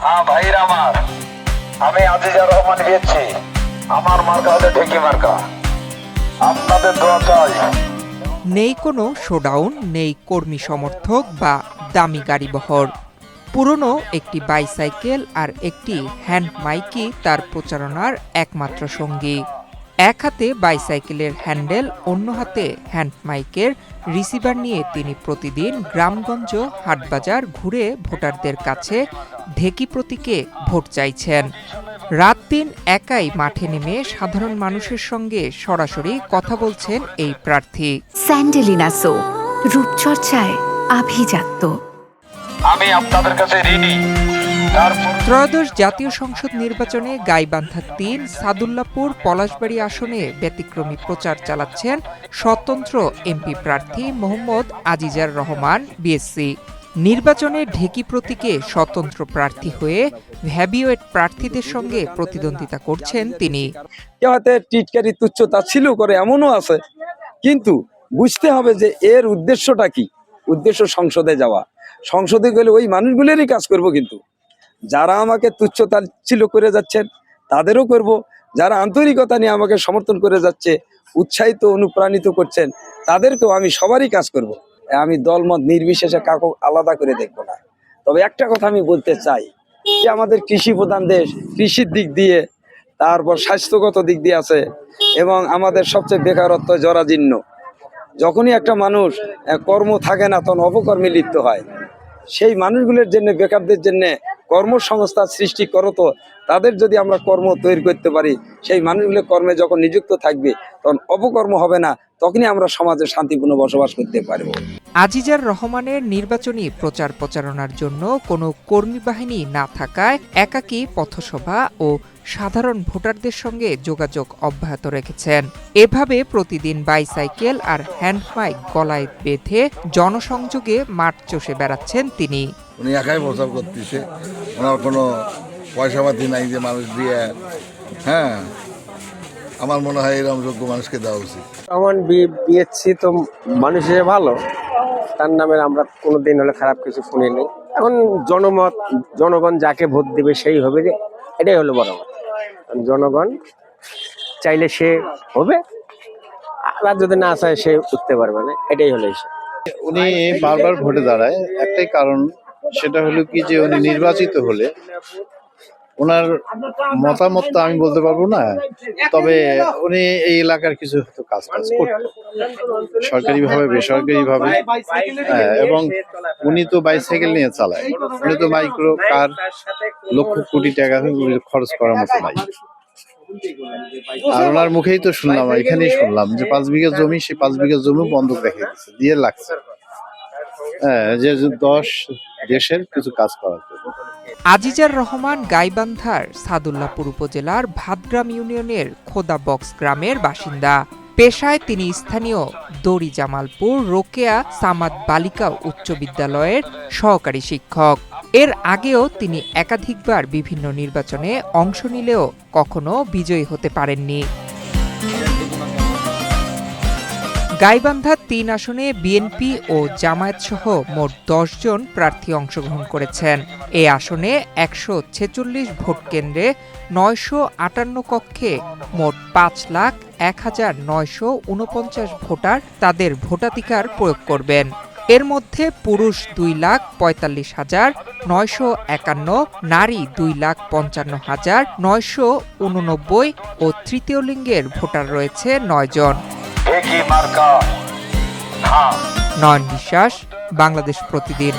হ্যাঁ ভাইরা আমার, আমি আজিজা রহমান গিয়েছি। আমার মার্কা হলে ঢেকি মার্কা। আপনাদের দোয়া চাই। নেই কোনো শোডাউন, নেই কর্মী সমর্থক বা দামি গাড়িবহর। পুরনো একটি বাইসাইকেল আর একটি হ্যান্ড মাইকই তার প্রচারণার একমাত্র সঙ্গী। এক হাতে বাইসাইকেলের হ্যান্ডেল, অন্য হাতে হ্যান্ড মাইকের রিসিভার নিয়ে তিনি প্রতিদিন গ্রামগঞ্জ হাটবাজার ঘুরে ভোটারদের কাছে ঢেকি প্রতীকে ভোট চাইছেন। রাত দিন একাই মাঠে নেমে সাধারণ মানুষের সঙ্গে সরাসরি কথা বলছেন এই প্রার্থী। স্যান্ডেলিনা সো, রূপচর্চায় আভিজাত্য। আমি আপনাদের কাছে ঋণী। ত্রয়োদশ জাতীয় সংসদ নির্বাচনে গাইবান্ধা ৩ সাদুল্লাপুর পলাশবাড়ী আসনে ব্যতিক্রমী প্রচার চালাচ্ছেন স্বতন্ত্র এমপি প্রার্থী মোহাম্মদ আজিজার রহমান বিএসসি। নির্বাচনে ঢেকি প্রতীকে স্বতন্ত্র প্রার্থী হয়ে ভ্যাবিওয়েট প্রার্থীদের সঙ্গে প্রতিদ্বন্দ্বিতা করছেন তিনি। কেউ হয়তো টিটকারি তুচ্ছতা ছিল করে এমনও আছে, কিন্তু বুঝতে হবে যে এর উদ্দেশ্যটা কি। উদ্দেশ্য সংসদে যাওয়া। সংসদে গেলে ওই মানুষগুলোরই কাজ করব, কিন্তু যারা আমাকে তুচ্ছতা ছিল করে যাচ্ছেন তাদেরও করব, যারা আন্তরিকতা নিয়ে আমাকে সমর্থন করে যাচ্ছে, উৎসাহিত অনুপ্রাণিত করছেন, তাদেরকেও আমি সবারই কাজ করব। আমি দলমত নির্বিশেষে কাউকে আলাদা করে দেখবো না। তবে একটা কথা আমি বলতে চাই যে আমাদের কৃষি প্রধান দেশ, কৃষির দিক দিয়ে, তারপর স্বাস্থ্যগত দিক দিয়ে আছে, এবং আমাদের সবচেয়ে বেকারত্ব জরাজীর্ণ। যখনই একটা মানুষ কর্ম থাকে না, তখন অপকর্মে লিপ্ত হয়। সেই মানুষগুলোর জন্য, বেকারদের জন্য কর্মসংস্থান সৃষ্টি করো, তো তাদের যদি আমরা কর্ম তৈরি করতে পারি, সেই মানুষগুলো কর্মে যখন নিযুক্ত থাকবে, তখন অপকর্ম হবে না, তখনই আমরা সমাজে শান্তিপূর্ণ বসবাস করতে পারবো। আজিজার রহমানের নির্বাচনী প্রচারণার জন্য কোনো কর্মী বাহিনী না থাকায় একাকী পথসভা ও সাধারণ ভোটারদের সঙ্গে যোগাযোগ অব্যাহত রেখেছেন। এভাবে প্রতিদিন বাইসাইকেল আর হ্যান্ড মাইক গলায় বেঁধে জনসংযোগে মাঠ চষে বেড়াচ্ছেন তিনি। উনি একাই প্রচার করতেছে, ওনার কোনো পয়সাপাতি নাই যে মানুষ দিয়ে। হ্যাঁ, আমার মনে হয় এরকম যোগ্য মানুষকে দেওয়া উচিত। আমার বিয়েছি তো মানুষ হিসেবে ভালো, তার নামে আমরা কোনোদিন হলে খারাপ কিছু শুনিনি। এখন জনগণ যাকে ভোট দেবে সেই হবে, যে এটাই হলো বড় কথা। জনগণ চাইলে সে হবে, আর যদি না চায় সে উঠতে পারবে না, এটাই হলো হিসাব। উনি বারবার ভোটে দাঁড়ায় একটাই কারণ, সেটা হলো কি যে উনি নির্বাচিত হলে ওনার মতামতটা আমি বলতে পারবো না, তবে উনি এই এলাকার কিছু হয়তো কাজ করতো সরকারিভাবে বেসরকারিভাবে। এবং উনি তো বাইসাইকেল নিয়ে চালায়, উনি তো মাইক্রো কার লক্ষ কোটি টাকা খরচ করার মতো নাই। আর ওনার মুখেই তো শুনলাম, এখানেই শুনলাম যে 5 বিঘা জমি, সে 5 বিঘা জমি বন্ধক রেখে দিচ্ছে, দিয়ে লাগছে যে 10 দেশের কিছু কাজ করার জন্য। আজিজার রহমান গাইবান্ধার সাদুল্লাপুর উপজেলার ভাতগ্রাম ইউনিয়নের খোদাবক্স গ্রামের বাসিন্দা। পেশায় তিনি স্থানীয় দড়ি জামালপুর রোকেয়া সামাদ বালিকা উচ্চ বিদ্যালয়ের সহকারী শিক্ষক। এর আগেও তিনি একাধিকবার বিভিন্ন নির্বাচনে অংশ নিলেও কখনো বিজয়ী হতে পারেননি। গাইবান্ধা ৩ আসনে বিএনপি ও জামায়াত সহ মোট ১০ জন প্রার্থী অংশগ্রহণ করেছেন। এই আসনে ১৪৬ ভোট কেন্দ্রে ৯৫৮ কক্ষে মোট ৫,০১,৯৪৯ ভোটার তাদের ভোটাধিকার প্রয়োগ করবেন। এর মধ্যে পুরুষ ২,৪৫,৯৫১, নারী ২,৫৫,৯৮৯ ও তৃতীয় লিঙ্গের ভোটার রয়েছে ৯ জন। ঢেকি মার্কা। হ্যাঁ। নয়ন বিশ্বাস, বাংলাদেশ প্রতিদিন।